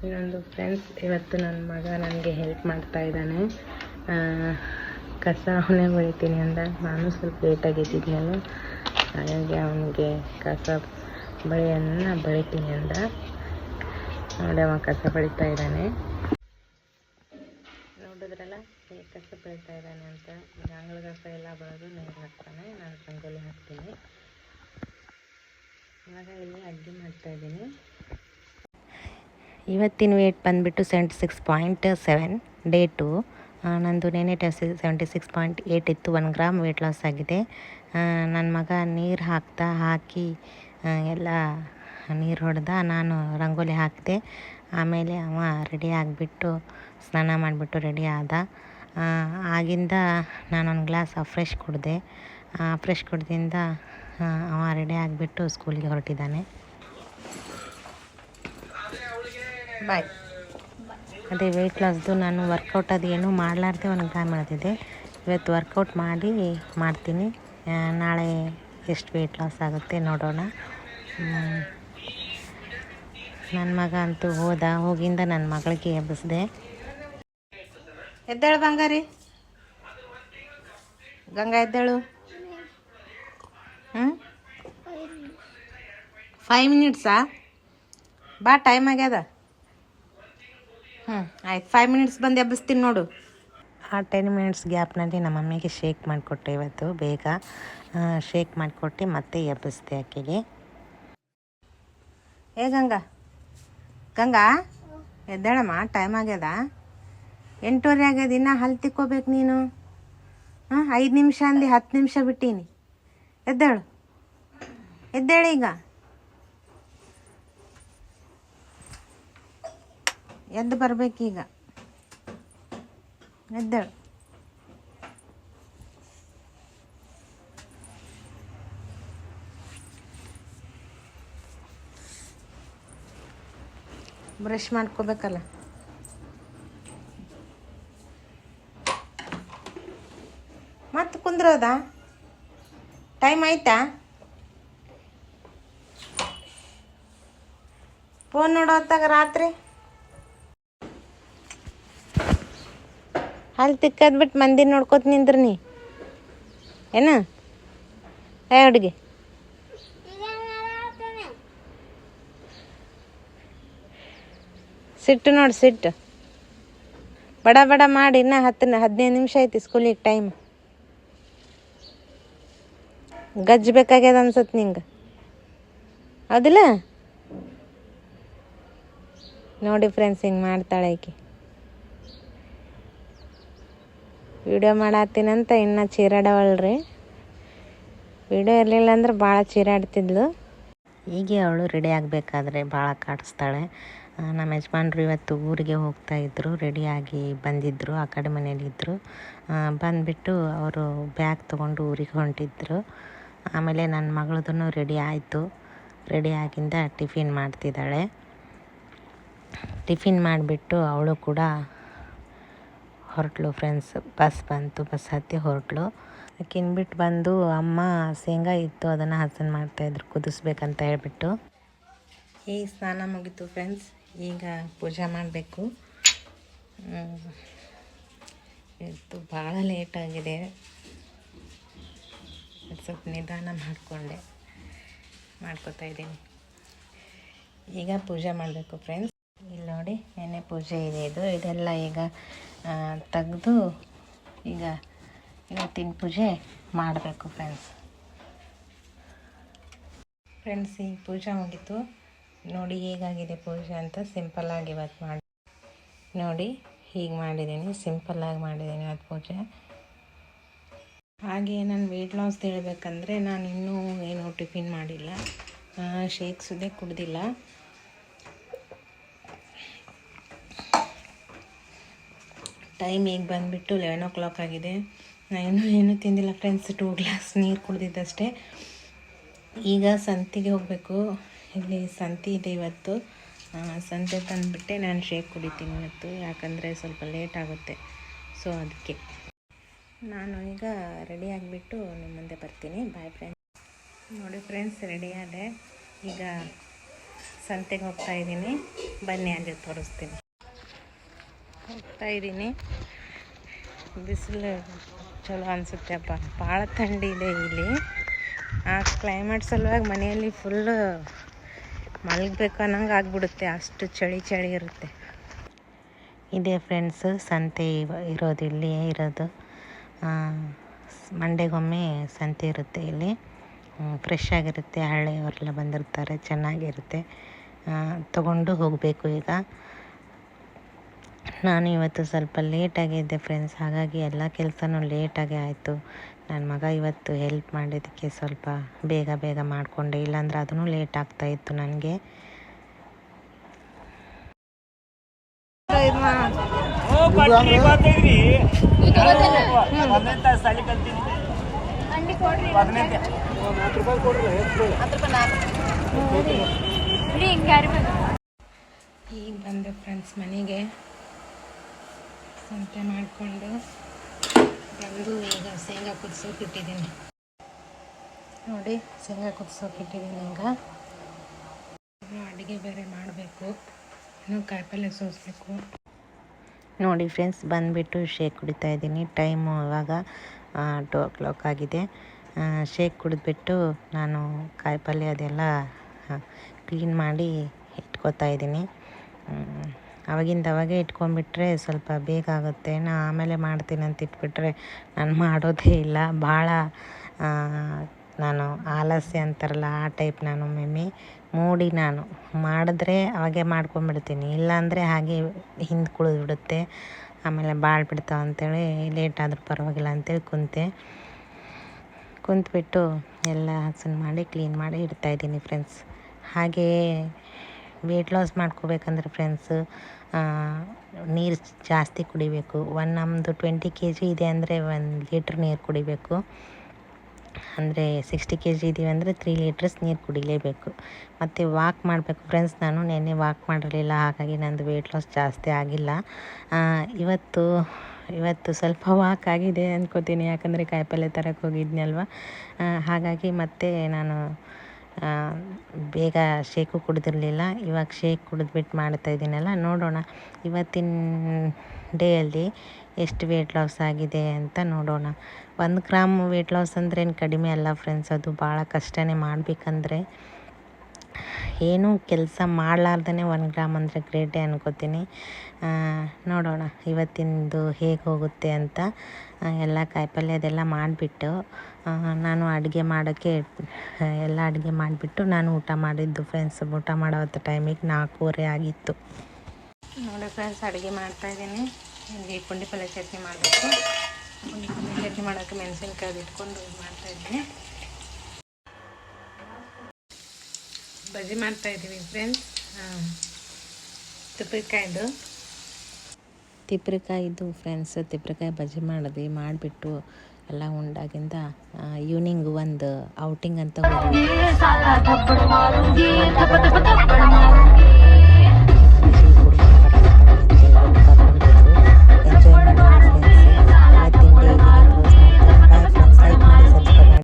ಇನ್ನೊಂದು ಫ್ರೆಂಡ್ಸ್, ಇವತ್ತು ನನ್ನ ಮಗ ನನಗೆ ಹೆಲ್ಪ್ ಮಾಡ್ತಾ ಇದ್ದಾನೆ. ಕಸ ಅವನೇ ಬೆಳಿತೀನಿ ಅಂದ. ನಾನು ಸ್ವಲ್ಪ ಲೇಟಾಗಿ ಎದ್ದಿದ್ನಲ್ಲ, ಹಾಗಾಗಿ ಅವನಿಗೆ ಕಸ ಬೆಳಿತೀನಿ ಅಂದ. ನೋಡಿ ಅವ ಕಸ ಬೆಳಿತಾ ಇದ್ದಾನೆ. ನೋಡಿದ್ರಲ್ಲ ಹೇಗೆ ಕಸ ಬೆಳಿತಾ ಇದ್ದಾನೆ ಅಂತ. ಅಂಗಳ ಕಸ ಎಲ್ಲ ಬೆಳೆದು ನೀರು ಹಾಕ್ತಾನೆ, ನಾನು ರಂಗೋಲಿ ಹಾಕ್ತೀನಿ. ಇವಾಗ ಇಲ್ಲಿ ಅಡುಗೆ ಮಾಡ್ತಾ ಇದ್ದೀನಿ. ಇವತ್ತಿನ ವೇಟ್ ಬಂದುಬಿಟ್ಟು 76.7 ಡೇ 2. ನಂದು ನೆನೆ 76.8 ಇತ್ತು. 1 ಗ್ರಾಮ್ ವೇಟ್ ಲಾಸ್ ಆಗಿದೆ. ನನ್ನ ಮಗ ನೀರು ಹಾಕಿ ಎಲ್ಲ ನೀರು ಹೊಡೆದ, ನಾನು ರಂಗೋಲಿ ಹಾಕಿದೆ. ಆಮೇಲೆ ಅವ ರೆಡಿ ಆಗಿಬಿಟ್ಟು ಸ್ನಾನ ಮಾಡಿಬಿಟ್ಟು ರೆಡಿ ಆದ. ಆಗಿಂದ ನಾನೊಂದು ಗ್ಲಾಸ್ ಫ್ರೆಶ್ ಕುಡಿದೆ. ಫ್ರೆಶ್ ಕುಡ್ದಿಂದ ಅವ ರೆಡಿ ಆಗಿಬಿಟ್ಟು ಸ್ಕೂಲಿಗೆ ಹೊರಟಿದ್ದಾನೆ. ಬಾಯ್. ಅದೇ ವೆಯ್ಟ್ ಲಾಸ್ದು ನಾನು ವರ್ಕೌಟ್ ಅದು ಏನೂ ಮಾಡಲಾರ್ದೆ 1 ಗ್ರಾಮ್ ಇಳಿದಿದೆ. ಇವತ್ತು ವರ್ಕೌಟ್ ಮಾಡ್ತೀನಿ. ನಾಳೆ ಎಷ್ಟು ವೆಯ್ಟ್ ಲಾಸ್ ಆಗುತ್ತೆ ನೋಡೋಣ. ನನ್ನ ಮಗ ಅಂತೂ ಹೋಗಿಂದ ನನ್ನ ಮಗಳಿಗೆ ಎಬ್ಬಿಸಿದೆ. ಎದ್ದೇಳು ಬಂಗಾರಿ, ಗಂಗಾ ಎದ್ದೇಳು. 5 ಮಿನಿಟ್ಸಾ? ಬಾ, ಟೈಮ್ ಆಗ್ಯದ. ಆಯ್ತು, 5 ಮಿನಿಟ್ಸ್ ಬಂದು ಎಬ್ಬಿಸ್ತೀನಿ ನೋಡು. ಆ 10 ಮಿನಿಟ್ಸ್ ಗ್ಯಾಪ್ನಲ್ಲಿ ನಮ್ಮ ಮಮ್ಮಿಗೆ ಶೇಕ್ ಮಾಡಿಕೊಟ್ಟೆ. ಇವತ್ತು ಬೇಗ ಶೇಕ್ ಮಾಡಿಕೊಟ್ಟು ಮತ್ತೆ ಎಬ್ಬಿಸ್ದೆ ಆಕೆಗೆ. ಗಂಗಾ ಎದ್ದೇಳಮ್ಮ, ಟೈಮ್ ಆಗ್ಯದ. 8:30 ಆಗ್ಯದ. ಇನ್ನು ಹಲ್ಲು ತಿಕ್ಕೋಬೇಕು ನೀನು. 5 ನಿಮಿಷ ಅಂದು 10 ನಿಮಿಷ ಬಿಟ್ಟೀನಿ. ಎದ್ದೇಳು ಈಗ. ಎದ್ದು ಬರ್ಬೇಕೀಗ. ಎದ್ದೇಳು. ಬ್ರಷ್ ಮಾಡ್ಕೋಬೇಕಲ್ಲ. ಮತ್ತೆ ಕುಂದ್ರೋದಾ? ಟೈಮ್ ಆಯ್ತಾ? ಫೋನ್ ನೋಡೋ ಹೊತ್ತಾಗ ರಾತ್ರಿ ಹಲ್ಲು ತಿಕ್ಕದ್ಬಿಟ್ಟು ಮಂದಿ ನೋಡ್ಕೋತ ನಿಂದ್ರಿ ನೀ ಏನ? ಹುಡುಗಿ ಸಿಟ್ಟು ನೋಡಿ, ಸಿಟ್ಟು. ಬಡ ಮಾಡಿ. ಇನ್ನು 15 ನಿಮಿಷ ಐತಿ ಸ್ಕೂಲಿಗೆ ಟೈಮ್. ಗಜ್ಜಬೇಕಾಗ್ಯದ ಅನ್ಸತ್ತೆ ನಿಂಗೆ, ಹೌದಿಲ್ಲ? ನೋಡಿ ಫ್ರೆಂಡ್ಸ್, ಹಿಂಗೆ ಮಾಡ್ತಾಳೆ ಈಕೆ. ವಿಡಿಯೋ ಮಾಡತ್ತೀನಂತ ಇನ್ನೂ ಚೀರಾಡವಳ್ರಿ. ವಿಡಿಯೋ ಇರಲಿಲ್ಲ ಅಂದ್ರೆ ಭಾಳ ಚೀರಾಡ್ತಿದ್ಲು. ಹೀಗೆ ಅವಳು ರೆಡಿ ಆಗಬೇಕಾದ್ರೆ ಭಾಳ ಕಾಡಿಸ್ತಾಳೆ. ನಮ್ಮ ಯಜಮಾನ್ರು ಇವತ್ತು ಊರಿಗೆ ಹೋಗ್ತಾಯಿದ್ರು, ರೆಡಿಯಾಗಿ ಬಂದಿದ್ದರು. ಆ ಕಡೆ ಮನೇಲಿದ್ದರು. ಬಂದುಬಿಟ್ಟು ಅವರು ಬ್ಯಾಗ್ ತೊಗೊಂಡು ಊರಿಗೆ ಹೊಂಟಿದ್ರು. ಆಮೇಲೆ ನನ್ನ ಮಗಳದೂ ರೆಡಿ ಆಯಿತು. ರೆಡಿ ಆಗಿಂದ ಟಿಫಿನ್ ಮಾಡ್ತಿದ್ದಾಳೆ. ಟಿಫಿನ್ ಮಾಡಿಬಿಟ್ಟು ಅವಳು ಕೂಡ ಹೊರಟ್ಲು ಫ್ರೆಂಡ್ಸ್. ಬಸ್ ಬಂತು, ಬಸ್ ಹತ್ತಿ ಹೊರಟ್ಲು. ಬಿಟ್ಟು ಬಂದು ಅಮ್ಮ ಶೇಂಗಾ ಇತ್ತು, ಅದನ್ನು ಹಸನ್ ಮಾಡ್ತಾಯಿದ್ರು ಕುದಿಸ್ಬೇಕಂತ ಹೇಳ್ಬಿಟ್ಟು. ಈಗ ಸ್ನಾನ ಮುಗೀತು ಫ್ರೆಂಡ್ಸ್. ಈಗ ಪೂಜೆ ಮಾಡಬೇಕು. ಇವತ್ತು ಭಾಳ ಲೇಟಾಗಿದೆ. ಸ್ವಲ್ಪ ನಿಧಾನ ಮಾಡ್ಕೋತಾ ಇದ್ದೀನಿ. ಈಗ ಪೂಜೆ ಮಾಡಬೇಕು ಫ್ರೆಂಡ್ಸ್. ಇಲ್ಲಿ ನೋಡಿ, ನೆನ್ನೆ ಪೂಜೆ ಇದೆ. ಇದೆಲ್ಲ ಈಗ ತೆಗೆದು ಈಗ ಇವತ್ತಿನ ಪೂಜೆ ಮಾಡಬೇಕು ಫ್ರೆಂಡ್ಸ್. ಈ ಪೂಜೆ ಮುಗೀತು. ನೋಡಿ ಹೇಗಾಗಿದೆ ಪೂಜೆ ಅಂತ. ಸಿಂಪಲ್ಲಾಗಿ ಇವತ್ತು ನೋಡಿ ಹೀಗೆ ಮಾಡಿದ್ದೀನಿ. ಸಿಂಪಲ್ಲಾಗಿ ಮಾಡಿದ್ದೀನಿ ಇವತ್ತು ಪೂಜೆ. ಹಾಗೆ ನಾನು ವೆಯ್ಟ್ ಲಾಸ್ ಹೇಳಬೇಕಂದ್ರೆ, ನಾನು ಇನ್ನೂ ಏನೂ ಟಿಫಿನ್ ಮಾಡಿಲ್ಲ, ಶೇಕ್ಸುದೇ ಕುಡ್ದಿಲ್ಲ. ಟೈಮ್ ಈಗ ಬಂದುಬಿಟ್ಟು 11 o'clock ಆಗಿದೆ. ನಾನು ಏನೂ ತಿಂದಿಲ್ಲ ಫ್ರೆಂಡ್ಸ್. 2 ಗ್ಲಾಸ್ ನೀರು ಕುಡ್ದಿದ್ದಷ್ಟೇ. ಈಗ ಸಂತಿಗೆ ಹೋಗಬೇಕು. ಇಲ್ಲಿ ಸಂತಿ ಇದೆ ಇವತ್ತು. ಸಂತೆ ತಂದುಬಿಟ್ಟೆ ನಾನು ಶೇಕ್ ಕುಡಿತೀನಿ ಇವತ್ತು, ಯಾಕಂದರೆ ಸ್ವಲ್ಪ ಲೇಟ್ ಆಗುತ್ತೆ. ಸೊ ಅದಕ್ಕೆ ನಾನು ಈಗ ರೆಡಿ ಆಗಿಬಿಟ್ಟು ನಿಮ್ಮ ಮುಂದೆ ಬರ್ತೀನಿ. Bye friends. ನೋಡಿ ಫ್ರೆಂಡ್ಸ್, ರೆಡಿ ಆದೆ. ಈಗ ಸಂತೆಗೆ ಹೋಗ್ತಾ ಇದ್ದೀನಿ, ಬನ್ನಿ ಅಲ್ಲಿ ತೋರಿಸ್ತೀನಿ. ಹೋಗ್ತಾ ಇದ್ದೀನಿ, ಬಿಸಿಲು ಚಲೋ ಅನಿಸುತ್ತೆ ಅಪ್ಪ, ಭಾಳ ಥಂಡಿ ಇದೆ ಇಲ್ಲಿ. ಆ ಕ್ಲೈಮೇಟ್ ಸಲುವಾಗಿ ಮನೆಯಲ್ಲಿ ಫುಲ್ಲು ಮಲಗಬೇಕು ಅನ್ನಂಗೆ ಆಗ್ಬಿಡುತ್ತೆ, ಅಷ್ಟು ಚಳಿ ಚಳಿ ಇರುತ್ತೆ. ಇದೇ ಫ್ರೆಂಡ್ಸ್ ಸಂತೆ ಇರೋದು, ಇಲ್ಲಿಯೇ ಇರೋದು. ಮಂಡೆಗೊಮ್ಮೆ ಸಂತೆ ಇರುತ್ತೆ ಇಲ್ಲಿ, ಫ್ರೆಶ್ ಆಗಿರುತ್ತೆ, ಹಳ್ಳಿಯವರೆಲ್ಲ ಬಂದಿರ್ತಾರೆ, ಚೆನ್ನಾಗಿರುತ್ತೆ, ತಗೊಂಡು ಹೋಗಬೇಕು. ಈಗ ನಾನು ಇವತ್ತು ಸ್ವಲ್ಪ ಲೇಟಾಗಿದ್ದೆ ಫ್ರೆಂಡ್ಸ್, ಹಾಗಾಗಿ ಎಲ್ಲ ಕೆಲಸನೂ ಲೇಟಾಗಿ ಆಯಿತು. ನನ್ನ ಮಗ ಇವತ್ತು ಹೆಲ್ಪ್ ಮಾಡಿದ್ದಕ್ಕೆ ಸ್ವಲ್ಪ ಬೇಗ ಬೇಗ ಮಾಡಿಕೊಂಡೆ, ಇಲ್ಲಾಂದ್ರೆ ಅದೂ ಲೇಟ್ ಆಗ್ತಾಯಿತ್ತು ನನಗೆ. ಈಗ ಬಂದೆ ಫ್ರೆಂಡ್ಸ್ ಮನೆಗೆ, ಸಂತೆ ಮಾಡಿಕೊಂಡು ಬಂದು ಈಗ ಶೇಂಗಾ ಕುದಿಸೋಕೆ ಇಟ್ಟಿದ್ದೀನಿ. ನೋಡಿ, ಶೇಂಗಾ ಕುದಿಸೋಕೆ ಇಟ್ಟಿದ್ದೀನಿ. ಈಗ ಅಡುಗೆ ಬೇರೆ ಮಾಡಬೇಕು, ಇನ್ನೂ ಕಾಯಿಪಲ್ಯ ಸೋಸಬೇಕು. ನೋಡಿ ಫ್ರೆಂಡ್ಸ್, ಬಂದುಬಿಟ್ಟು ಶೇಕ್ ಕುಡಿತಾ ಇದ್ದೀನಿ. ಟೈಮು ಇವಾಗ 2 o'clock ಆಗಿದೆ. ಶೇಕ್ ಕುಡಿದ್ಬಿಟ್ಟು ನಾನು ಕಾಯಿಪಲ್ಯ ಅದೆಲ್ಲ ಕ್ಲೀನ್ ಮಾಡಿ ಇಟ್ಕೋತಾ ಇದ್ದೀನಿ. ಅವಾಗೇ ಇಟ್ಕೊಂಡ್ಬಿಟ್ರೆ ಸ್ವಲ್ಪ ಬೇಗ ಆಗುತ್ತೆ. ಆಮೇಲೆ ಮಾಡ್ತೀನಿ ಅಂತ ಇಟ್ಬಿಟ್ರೆ ನಾನು ಮಾಡೋದೇ ಇಲ್ಲ. ಭಾಳ ನಾನು ಆಲಸ್ಯ ಅಂತಾರಲ್ಲ ಆ ಟೈಪ್. ನಾನು ಒಮ್ಮೊಮ್ಮೆ ನಾನು ಮಾಡಿದ್ರೆ ಅವಾಗೆ ಮಾಡ್ಕೊಂಡ್ಬಿಡ್ತೀನಿ, ಇಲ್ಲಾಂದರೆ ಹಾಗೆ ಹಿಂದೆ ಕುಳಿದ್ಬಿಡುತ್ತೆ, ಆಮೇಲೆ ಭಾಳ ಬಿಡ್ತಾವೆ ಅಂಥೇಳಿ ಲೇಟ್ ಆದರೂ ಪರವಾಗಿಲ್ಲ ಅಂತೇಳಿ ಕುಂತ್ಬಿಟ್ಟು ಎಲ್ಲ ಹಸನ್ ಮಾಡಿ ಕ್ಲೀನ್ ಮಾಡಿ ಇಡ್ತಾಯಿದ್ದೀನಿ ಫ್ರೆಂಡ್ಸ್. ಹಾಗೆಯೇ ವೆಯ್ಟ್ ಲಾಸ್ ಮಾಡ್ಕೋಬೇಕಂದ್ರೆ ಫ್ರೆಂಡ್ಸ್, ನೀರು ಜಾಸ್ತಿ ಕುಡಿಬೇಕು. ನಮ್ಮದು 20 kg ಇದೆ ಅಂದರೆ 1 ಲೀಟ್ರ್ ನೀರು ಕುಡಿಬೇಕು. ಅಂದರೆ 60 kg ಇದ್ದೀವಿ ಅಂದರೆ 3 ಲೀಟರ್ಸ್ ನೀರು ಕುಡಿಲೇಬೇಕು. ಮತ್ತು ವಾಕ್ ಮಾಡಬೇಕು ಫ್ರೆಂಡ್ಸ್. ನಾನು ನೆನ್ನೆ ವಾಕ್ ಮಾಡಿರಲಿಲ್ಲ, ಹಾಗಾಗಿ ನಂದು ವೆಯ್ಟ್ ಲಾಸ್ ಜಾಸ್ತಿ ಆಗಿಲ್ಲ. ಇವತ್ತು ಸ್ವಲ್ಪ ವಾಕ್ ಆಗಿದೆ ಅಂದ್ಕೋತೀನಿ, ಯಾಕಂದರೆ ಕಾಯಿಪಲ್ಯ ತರಕ್ಕೆ ಹೋಗಿದ್ನಲ್ವ. ಹಾಗಾಗಿ ಮತ್ತೆ ನಾನು ಬೇಗ ಶೇಕು ಕುಡಿದಿರಲಿಲ್ಲ. ಇವಾಗ ಶೇಕ್ ಕುಡಿದ್ಬಿಟ್ಟು ಮಾಡ್ತಾಯಿದ್ದೀನಲ್ಲ, ನೋಡೋಣ ಇವತ್ತಿನ ಡೇಯಲ್ಲಿ ಎಷ್ಟು ವೆಯ್ಟ್ ಲಾಸ್ ಆಗಿದೆ ಅಂತ ನೋಡೋಣ. 1 ಗ್ರಾಮ್ ವೆಯ್ಟ್ ಲಾಸ್ ಅಂದ್ರೆ ಏನು ಕಡಿಮೆ ಅಲ್ಲ ಫ್ರೆಂಡ್ಸ್, ಅದು ಭಾಳ ಕಷ್ಟನೇ ಮಾಡಬೇಕಂದ್ರೆ. ಏನೂ ಕೆಲಸ ಮಾಡಲಾರ್ದೇ 1 ಗ್ರಾಮ್ ಅಂದರೆ ಗ್ರೇಟೇ ಅನ್ಕೋತೀನಿ. ನೋಡೋಣ ಇವತ್ತಿಂದು ಹೇಗೆ ಹೋಗುತ್ತೆ ಅಂತ. ಎಲ್ಲ ಕಾಯಿಪಲ್ಯ ಅದೆಲ್ಲ ಮಾಡಿಬಿಟ್ಟು ನಾನು ಅಡುಗೆ ಮಾಡೋಕ್ಕೆ ಎಲ್ಲ ಅಡುಗೆ ಮಾಡಿಬಿಟ್ಟು ನಾನು ಊಟ ಮಾಡಿದ್ದು ಫ್ರೆಂಡ್ಸ್. ಊಟ ಮಾಡೋ ಟೈಮಿಗೆ 4:15 ಆಗಿತ್ತು. ನೋಡಿ ಫ್ರೆಂಡ್ಸ್, ಅಡುಗೆ ಮಾಡ್ತಾಯಿದ್ದೀನಿ. ಇಲ್ಲಿ ಪುಂಡಿ ಪಲ್ಯ ಚಟ್ನಿ ಮಾಡಬೇಕು. ಪುಂಡಿ ಪಲ್ಯ ಚಟ್ನಿ ಮಾಡೋಕ್ಕೆ ಮೆಣಸಿನ್ಕಾಯಿ ಇಟ್ಕೊಂಡು ಮಾಡ್ತಾಯಿದ್ದೀನಿ. ಬಜ್ಜಿ ಮಾಡ್ತಾಯಿದ್ದೀವಿ ಫ್ರೆಂಡ್ಸ್. ತಿಪ್ಪಿಕಾಯಿದು ಫ್ರೆಂಡ್ಸ್, ತಿಪ್ಪಿಕಾಯಿ ಬಜ್ಜಿ ಮಾಡಿಬಿಟ್ಟು ಎಲ್ಲ ಉಂಡಾಗಿಂದ ಈವ್ನಿಂಗ್ ಒಂದು ಔಟಿಂಗ್ ಅಂತ ಹೋದ್ವಿ.